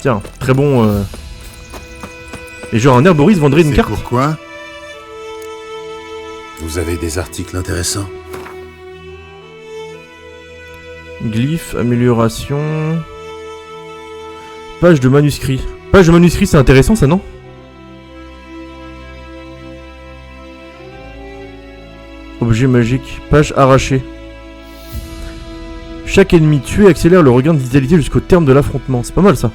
Tiens, très bon... Et genre un herboriste vendrait une carte? Pourquoi? Vous avez des articles intéressants? Glyphe, amélioration... Page de manuscrit. Page de manuscrit, c'est intéressant ça, non? Objet magique. Page arrachée. Chaque ennemi tué accélère le regain de vitalité jusqu'au terme de l'affrontement. C'est pas mal ça.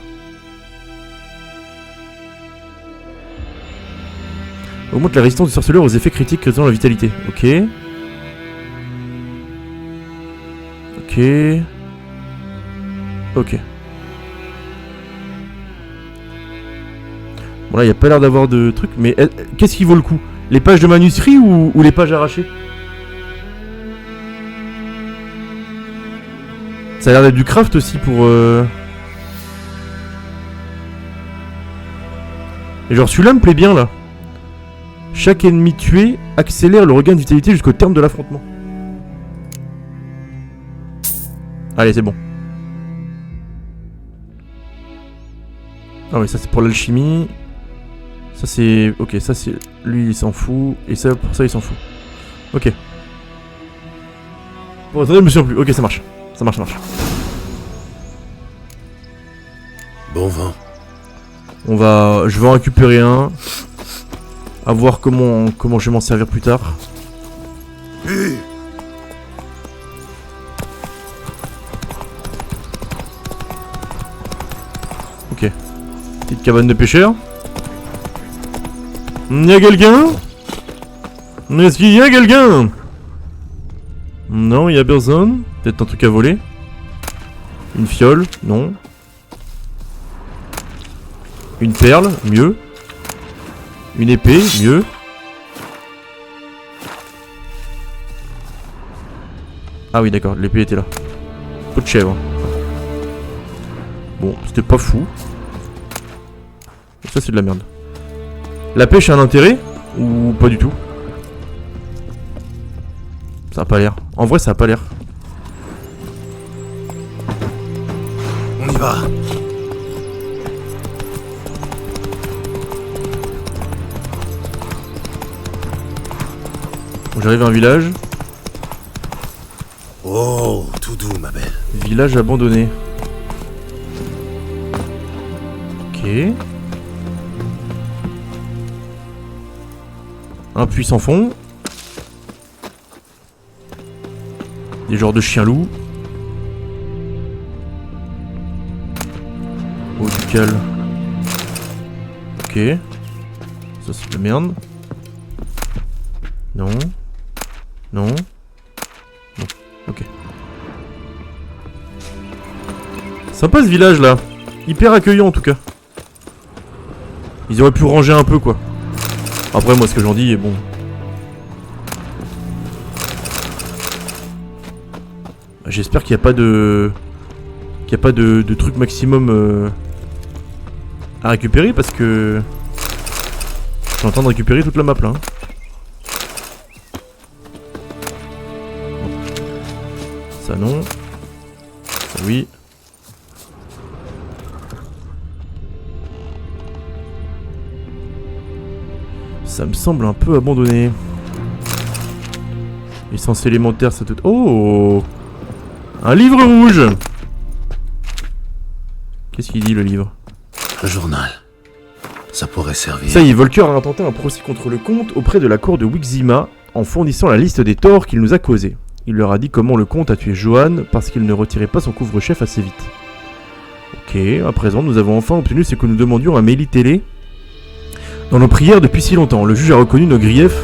Augmente la résistance du sorceleur aux effets critiques causant la vitalité. Ok. Ok. Ok. Bon là, il n'y a pas l'air d'avoir de trucs, mais qu'est-ce qui vaut le coup? Les pages de manuscrits ou les pages arrachées? Ça a l'air d'être du craft aussi pour... Et genre celui-là me plaît bien là. Chaque ennemi tué accélère le regain de vitalité jusqu'au terme de l'affrontement. Allez, c'est bon. Ah oui, ça c'est pour l'alchimie. Ça c'est... Ok, ça c'est... Lui il s'en fout. Et ça, pour ça il s'en fout. Ok. Bon, attendez, je me souviens plus. Ok, ça marche. Ça marche, ça marche. Bon vent. Je vais en récupérer un. À voir comment je vais m'en servir plus tard. Ok. Petite cabane de pêcheurs. Y'a quelqu'un? Est-ce qu'il y a quelqu'un? Non, y'a personne. Peut-être un truc à voler. Une fiole? Non. Une perle? Mieux. Une épée? Mieux. Ah oui, d'accord, l'épée était là. Peau de chèvre. Bon, c'était pas fou. Ça, c'est de la merde. La pêche a un intérêt? Ou pas du tout? Ça a pas l'air. En vrai, ça a pas l'air. On y va. Bon, j'arrive à un village. Oh, tout doux, ma belle. Village abandonné. Ok. Un puits sans fond. Des genres de chiens-loups. Eau du cal. Ok. Ça c'est de la merde. Non. Non. Non. Ok. Sympa ce village là. Hyper accueillant en tout cas. Ils auraient pu ranger un peu quoi. Après moi ce que j'en dis est bon. J'espère qu'il n'y a pas de... de truc maximum à récupérer parce que... Je suis en train de récupérer toute la map là. Ça non. Ça oui. Ça me semble un peu abandonné. Essence élémentaire, ça tout... Oh! Un livre rouge! Qu'est-ce qu'il dit le livre? Un journal. Ça pourrait servir. Ça y est, Volker a intenté un procès contre le comte auprès de la cour de Wixima en fournissant la liste des torts qu'il nous a causés. Il leur a dit comment le comte a tué Johan parce qu'il ne retirait pas son couvre-chef assez vite. Ok, à présent nous avons enfin obtenu ce que nous demandions à Mélitélé dans nos prières depuis si longtemps. Le juge a reconnu nos griefs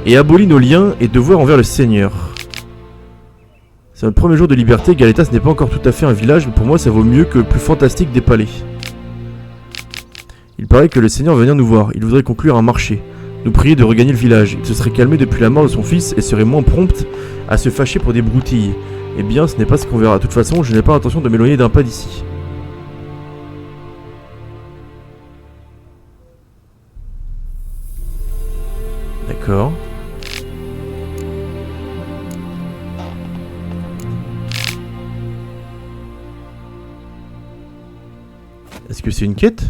et aboli nos liens et devoirs envers le Seigneur. C'est notre premier jour de liberté. Galetas n'est pas encore tout à fait un village, mais pour moi ça vaut mieux que le plus fantastique des palais. Il paraît que le Seigneur va venir nous voir. Il voudrait conclure un marché. Nous prier de regagner le village. Il se serait calmé depuis la mort de son fils et serait moins prompt à se fâcher pour des broutilles. Eh bien, ce n'est pas ce qu'on verra. De toute façon, je n'ai pas l'intention de m'éloigner d'un pas d'ici. D'accord. Est-ce que c'est une quête ?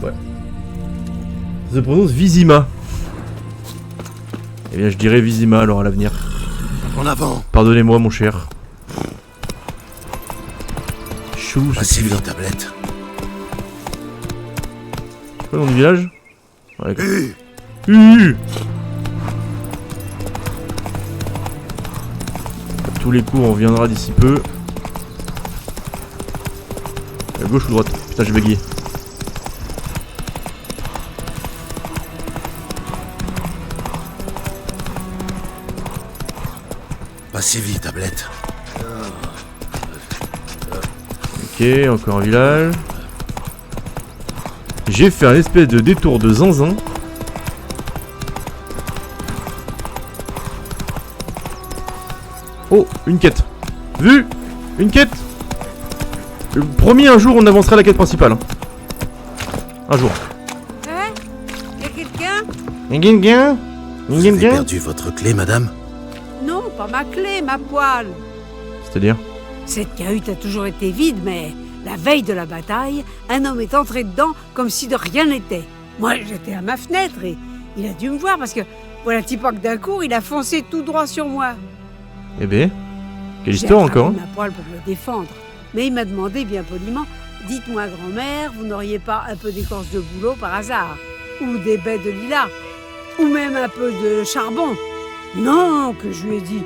Ouais. Ça se prononce Vizima. Eh bien, je dirais Vizima alors à l'avenir. En avant. Pardonnez-moi, mon cher. Chou, Voici une tablette. C'est quoi le nom du village ? Ouais, tous les coups, on reviendra d'ici peu. Gauche ou droite? Putain, j'ai bégayé. Pas si vite, tablette. Ok, encore un village. J'ai fait un espèce de détour de zinzin. Oh, une quête. Vu? Une quête. Promis, un jour on avancera la quête principale. Hein. Un jour. Hein? Y'a quelqu'un? Vous avez perdu votre clé, madame? Non, pas ma clé, ma poêle. C'est-à-dire? Cette cahute a toujours été vide, mais la veille de la bataille, un homme est entré dedans comme si de rien n'était. Moi, j'étais à ma fenêtre et il a dû me voir parce que, voilà, petit pas que d'un coup, il a foncé tout droit sur moi. Eh ben, quelle histoire encore hein. J'ai ma poêle pour me défendre. Mais il m'a demandé bien poliment, dites-moi grand-mère, vous n'auriez pas un peu d'écorce de bouleau par hasard? Ou des baies de lilas? Ou même un peu de charbon? Non, que je lui ai dit.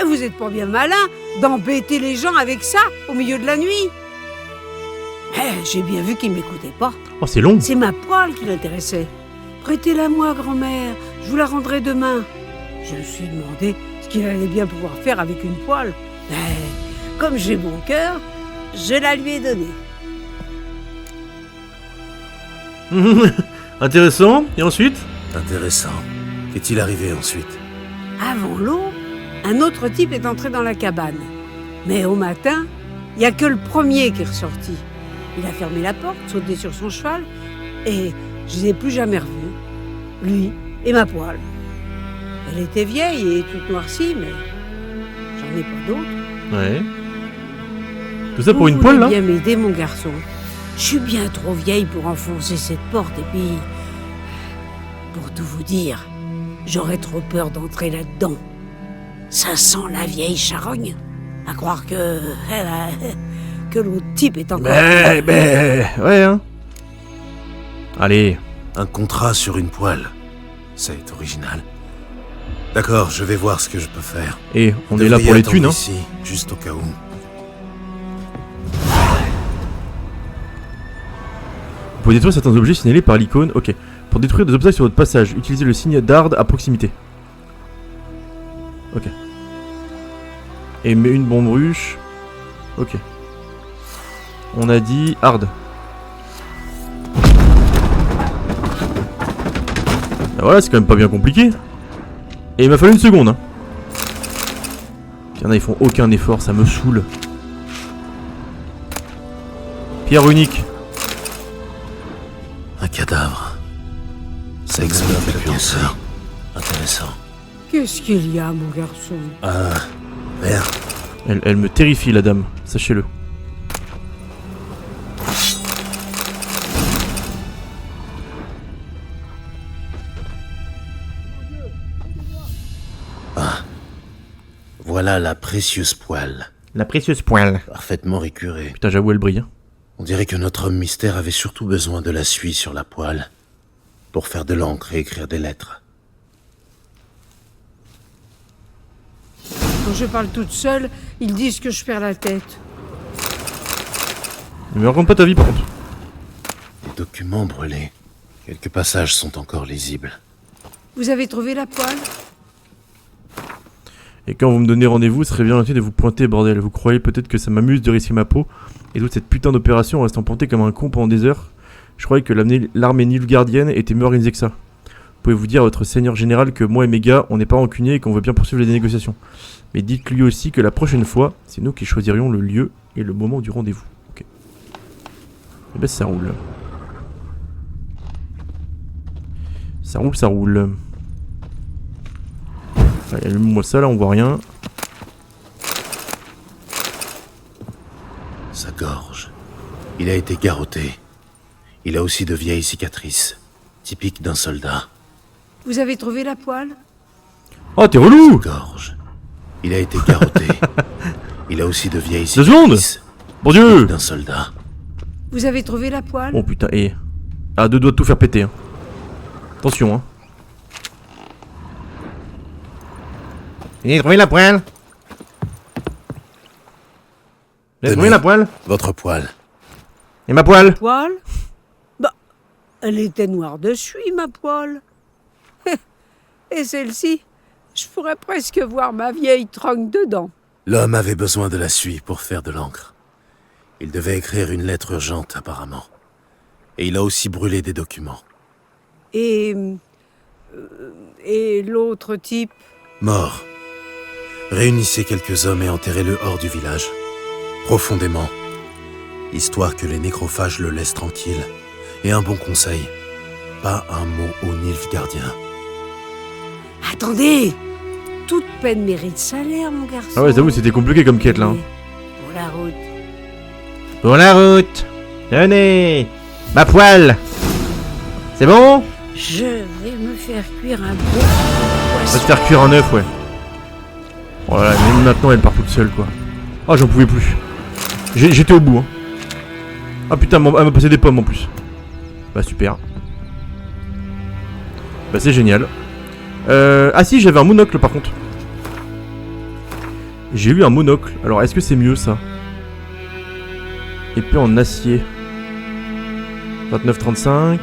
Vous êtes pas bien malin d'embêter les gens avec ça au milieu de la nuit. Mais j'ai bien vu qu'il m'écoutait pas. Oh, c'est long. C'est ma poêle qui l'intéressait. Prêtez-la moi, grand-mère, je vous la rendrai demain. Je me suis demandé ce qu'il allait bien pouvoir faire avec une poêle. Mais comme j'ai bon cœur, je la lui ai donnée. Intéressant. Et ensuite? Intéressant. Qu'est-il arrivé ensuite? Avant l'eau, un autre type est entré dans la cabane. Mais au matin, il n'y a que le premier qui est ressorti. Il a fermé la porte, sauté sur son cheval, et je ne les ai plus jamais revus. Lui et ma poêle. Elle était vieille et toute noircie, mais j'en ai pas d'autres. Ouais. Tout ça pour une poêle, là? Vous voulez bien m'aider, mon garçon. Je suis bien trop vieille pour enfoncer cette porte, et puis... Pour tout vous dire, j'aurais trop peur d'entrer là-dedans. Ça sent la vieille charogne. À croire que... que l'autre type est encore... Ouais, hein. Allez. Un contrat sur une poêle. C'est original. D'accord, je vais voir ce que je peux faire. Et on est là pour les thunes, hein. Ici, juste au cas où. Vous pouvez détruire certains objets signalés par l'icône. Ok. Pour détruire des obstacles sur votre passage, utilisez le signe d'Ard à proximité. Ok. Et met une bombe ruche. Ok. On a dit Hard. Ah voilà, c'est quand même pas bien compliqué. Et il m'a fallu une seconde. Hein. Il y en a, ils font aucun effort, ça me saoule. Pierre unique. Un cadavre. Ça explose le cancer. Intéressant. Qu'est-ce qu'il y a, mon garçon? Merde. Elle me terrifie, la dame, sachez-le. Voilà la précieuse poêle. La précieuse poêle. Parfaitement récurée. Putain, j'avoue, elle brille. Hein. On dirait que notre homme mystère avait surtout besoin de la suie sur la poêle pour faire de l'encre et écrire des lettres. Quand je parle toute seule, ils disent que je perds la tête. Ne me raconte pas ta vie, par contre. Des documents brûlés. Quelques passages sont encore lisibles. Vous avez trouvé la poêle? Et quand vous me donnez rendez-vous, ce serait bien gentil de vous pointer, bordel. Vous croyez peut-être que ça m'amuse de risquer ma peau et toute cette putain d'opération en restant planté comme un con pendant des heures? Je croyais que l'armée nilfgaardienne était mieux organisée que ça. Pouvez-vous dire à votre seigneur général que moi et mes gars, on n'est pas rancuniers et qu'on veut bien poursuivre les négociations. Mais dites-lui aussi que la prochaine fois, c'est nous qui choisirions le lieu et le moment du rendez-vous. Ok. Et ben ça roule. Ça roule, ça roule. Allez, allume-moi ça, là, on voit rien. Sa gorge. Il a été garrotté. Il a aussi de vieilles cicatrices, typiques d'un soldat. Vous avez trouvé la poêle? Oh, t'es relou! Sa gorge. Il a été garrotté. Il a aussi de vieilles 2 secondes! cicatrices, Bon Dieu! typiques d'un soldat. Vous avez trouvé la poêle? Oh putain, et... À 2 doigts de tout faire péter, hein. Attention, hein. J'ai trouvé la poêle. J'ai trouvé la poêle. Votre poêle. Et ma poêle? Poêle? Bah, elle était noire de suie, ma poêle. Et celle-ci, je pourrais presque voir ma vieille tronque dedans. L'homme avait besoin de la suie pour faire de l'encre. Il devait écrire une lettre urgente, apparemment. Et il a aussi brûlé des documents. Et l'autre type? Mort. Réunissez quelques hommes et enterrez-le hors du village. Profondément. Histoire que les nécrophages le laissent tranquille. Et un bon conseil. Pas un mot aux Nilfgaardiens. Attendez! Toute peine mérite salaire, mon garçon. Ah ouais, j'avoue, c'était compliqué comme quête là. Hein. Pour la route. Pour la route. Tenez. Ma poêle. C'est bon? Je vais me faire cuire un bon On va poisson. se faire cuire un œuf, ouais. Oh là là, même maintenant elle part toute seule quoi. Ah, j'en pouvais plus. J'étais au bout. Hein. Ah putain, elle m'a passé des pommes en plus. Bah super. Bah c'est génial. Ah si, j'avais un monocle par contre. J'ai eu un monocle. Alors est-ce que c'est mieux ça? Épée en acier. 29,35.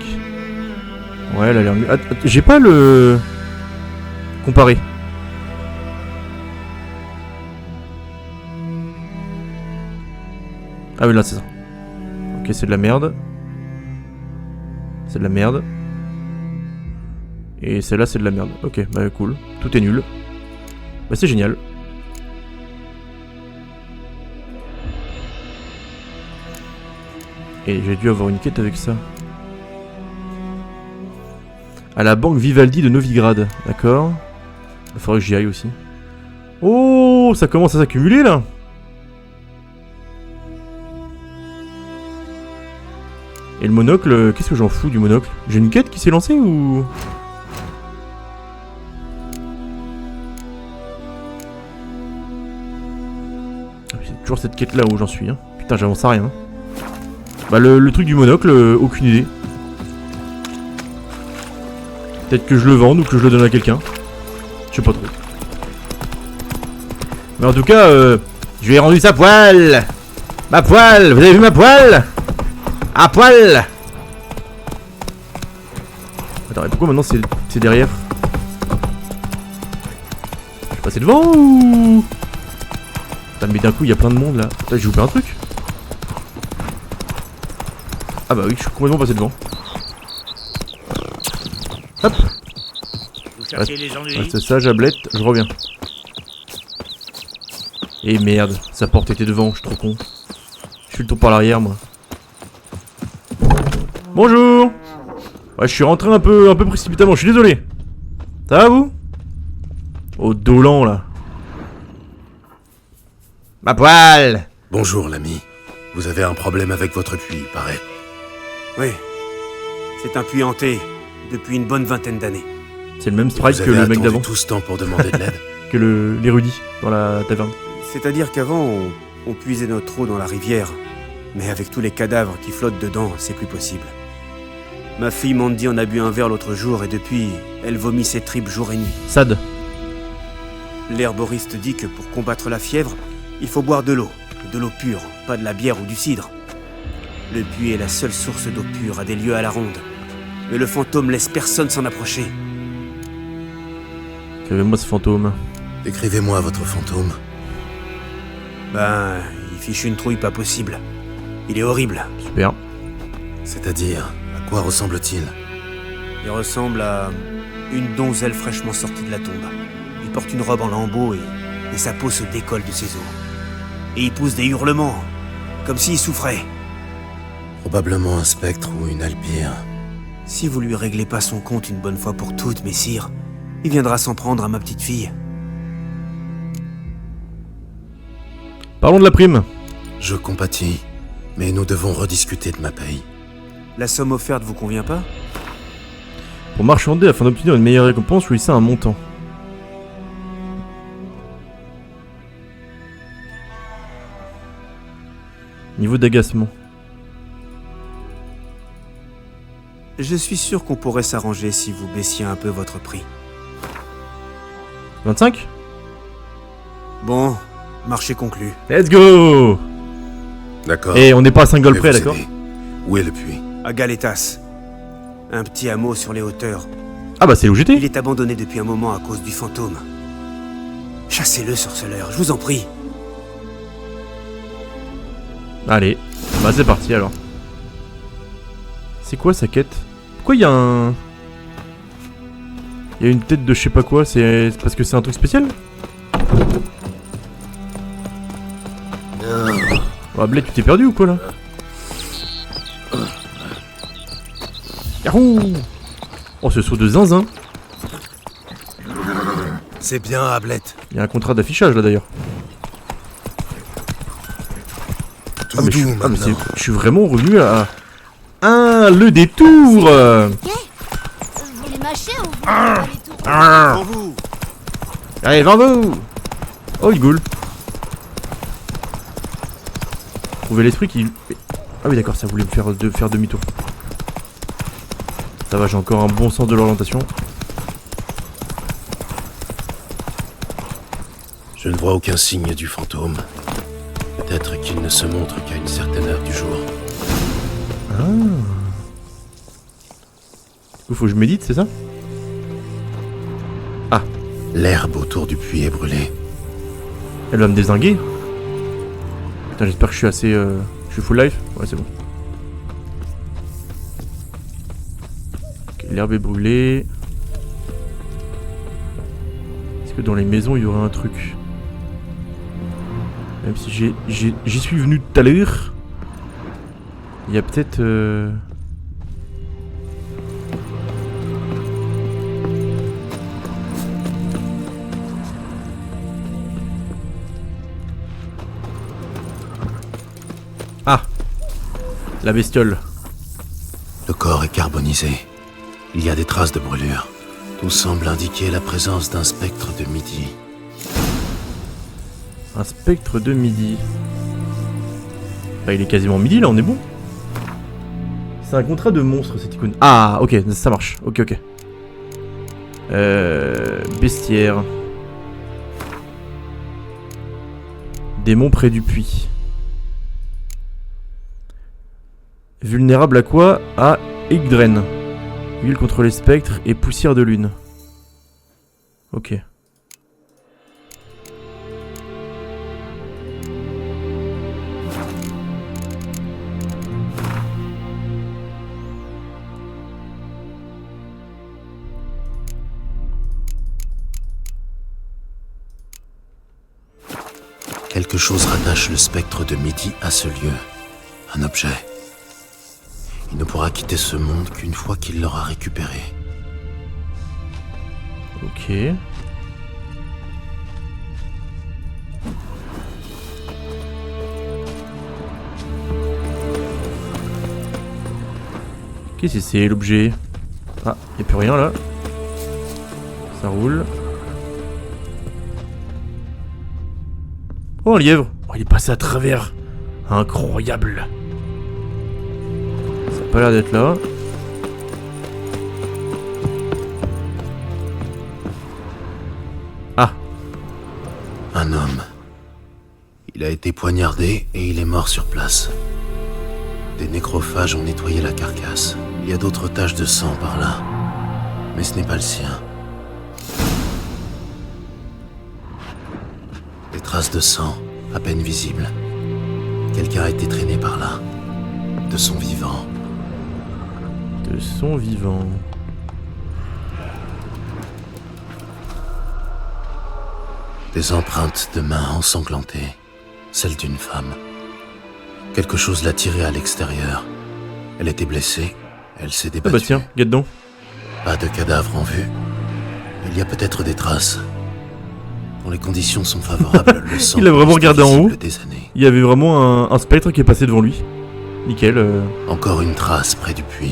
Ouais, elle a l'air mieux. J'ai pas le... Comparé. Ah oui, là c'est ça. Ok, c'est de la merde. C'est de la merde. Et celle-là c'est de la merde. Ok, bah cool. Tout est nul. Bah c'est génial. Et j'ai dû avoir une quête avec ça. À la banque Vivaldi de Novigrad. D'accord. Il faudrait que j'y aille aussi. Oh, ça commence à s'accumuler là. Et le monocle, qu'est-ce que j'en fous du monocle? J'ai une quête qui s'est lancée ou... C'est toujours cette quête là où j'en suis. Hein. Putain, j'avance à rien. Bah le truc du monocle, aucune idée. Peut-être que je le vende ou que je le donne à quelqu'un. Je sais pas trop. Mais en tout cas, je lui ai rendu sa poêle. Ma poêle, vous avez vu ma poêle? À poil. Attends, mais pourquoi maintenant c'est derrière? Je suis passé devant ou... Putain, mais d'un coup il y a plein de monde là. Putain, j'ai loupé un truc. Ah bah oui, je suis complètement passé devant. Hop. Vous cherchez les ennuis? C'est ça, j'ablette, je reviens. Et merde, sa porte était devant, je suis trop con. Je suis le tour par l'arrière moi. Bonjour. Ouais, je suis rentré un peu précipitamment, je suis désolé. Ça va vous? Oh, Dolan là. Ma poêle. Bonjour, l'ami. Vous avez un problème avec votre puits, il paraît. Oui. C'est un puits hanté depuis une bonne vingtaine d'années. C'est le même sprite Vous que avez le mec attendu d'avant. tout ce temps pour demander de l'aide? Que l'érudit dans la taverne. C'est-à-dire qu'avant, on puisait notre eau dans la rivière. Mais avec tous les cadavres qui flottent dedans, c'est plus possible. Ma fille Mandy en a bu un verre l'autre jour et depuis, elle vomit ses tripes jour et nuit. Sad. L'herboriste dit que pour combattre la fièvre, il faut boire de l'eau pure, pas de la bière ou du cidre. Le puits est la seule source d'eau pure à des lieues à la ronde. Mais le fantôme laisse personne s'en approcher. Écrivez-moi ce fantôme. Décrivez-moi votre fantôme. Ben, il fiche une trouille pas possible. Il est horrible. Super. C'est-à-dire, à quoi ressemble-t-il? Il ressemble à une donzelle fraîchement sortie de la tombe. Il porte une robe en lambeaux et sa peau se décolle de ses os. Et il pousse des hurlements, comme s'il souffrait. Probablement un spectre ou une albire. Si vous lui réglez pas son compte une bonne fois pour toutes, messire, il viendra s'en prendre à ma petite fille. Parlons de la prime. Je compatis, mais nous devons rediscuter de ma paye. La somme offerte vous convient pas? Pour marchander afin d'obtenir une meilleure récompense, choisissez un montant. Niveau d'agacement. Je suis sûr qu'on pourrait s'arranger si vous baissiez un peu votre prix. 25? Bon, marché conclu. Let's go! D'accord. Et on n'est pas à 5 gold Je vais près, vous d'accord? aider. Où est le puits? À Galetas. Un petit hameau sur les hauteurs. Ah bah c'est où j'étais. Il est abandonné depuis un moment à cause du fantôme. Chassez-le, sorceleur, je vous en prie. Allez, bah c'est parti alors. C'est quoi sa quête? Pourquoi il y a un... Il y a une tête de je sais pas quoi, c'est parce que c'est un truc spécial? Oh Blade, tu t'es perdu ou quoi là? Yahoo! Oh ce saut de zinzin! C'est bien, Ablette. Il y a un contrat d'affichage là d'ailleurs. Tout Ah mais, doux, je maintenant. suis vraiment revenu à... Ah, le détour! Vous les mâchez ou vous pas les tours? Pour vous. Allez, vers vous! Oh, il goule. Trouver l'esprit qui... Ah oui, d'accord, ça voulait me faire demi-tour. Ça va, j'ai encore un bon sens de l'orientation. Je ne vois aucun signe du fantôme. Peut-être qu'il ne se montre qu'à une certaine heure du jour. Ah. Du coup, faut que je médite, c'est ça? Ah. L'herbe autour du puits est brûlée. Elle va me dézinguer. Putain, j'espère que je suis assez... Je suis full life? Ouais, c'est bon. Ok, l'herbe est brûlée. Est-ce que dans les maisons, il y aurait un truc? Même si j'y suis venu tout à l'heure. Il y a peut-être... Ah! La bestiole. Le corps est carbonisé. Il y a des traces de brûlure. Tout semble indiquer la présence d'un spectre de midi. Un spectre de midi. Bah il est quasiment midi là, on est bon. C'est un contrat de monstre cette icône. Ah ok, ça marche. Ok ok. Bestiaire. Démon près du puits. Vulnérable à quoi? À Yggdraine. Huile contre les spectres et poussière de lune. Ok. Quelque chose rattache le spectre de midi à ce lieu. Un objet. Il ne pourra quitter ce monde qu'une fois qu'il l'aura récupéré. Ok. Qu'est-ce que c'est l'objet? Ah, y'a plus rien là. Ça roule. Oh, un lièvre! Oh, il est passé à travers! Incroyable! Ça a pas l'air d'être là. Ah! Un homme. Il a été poignardé et il est mort sur place. Des nécrophages ont nettoyé la carcasse. Il y a d'autres taches de sang par là. Mais ce n'est pas le sien. Des traces de sang, à peine visibles. Quelqu'un a été traîné par là. De son vivant. De son vivant. Des empreintes de mains ensanglantées. Celle d'une femme. Quelque chose l'a tirée à l'extérieur. Elle était blessée. Elle s'est Ah débattue. bah tiens, regarde donc. Pas de cadavre en vue. Il y a peut-être des traces. Quand les conditions sont favorables, le sang Il a vraiment reste regardé en haut. visible des années. Il y avait vraiment un spectre qui est passé devant lui. Nickel. Encore une trace près du puits.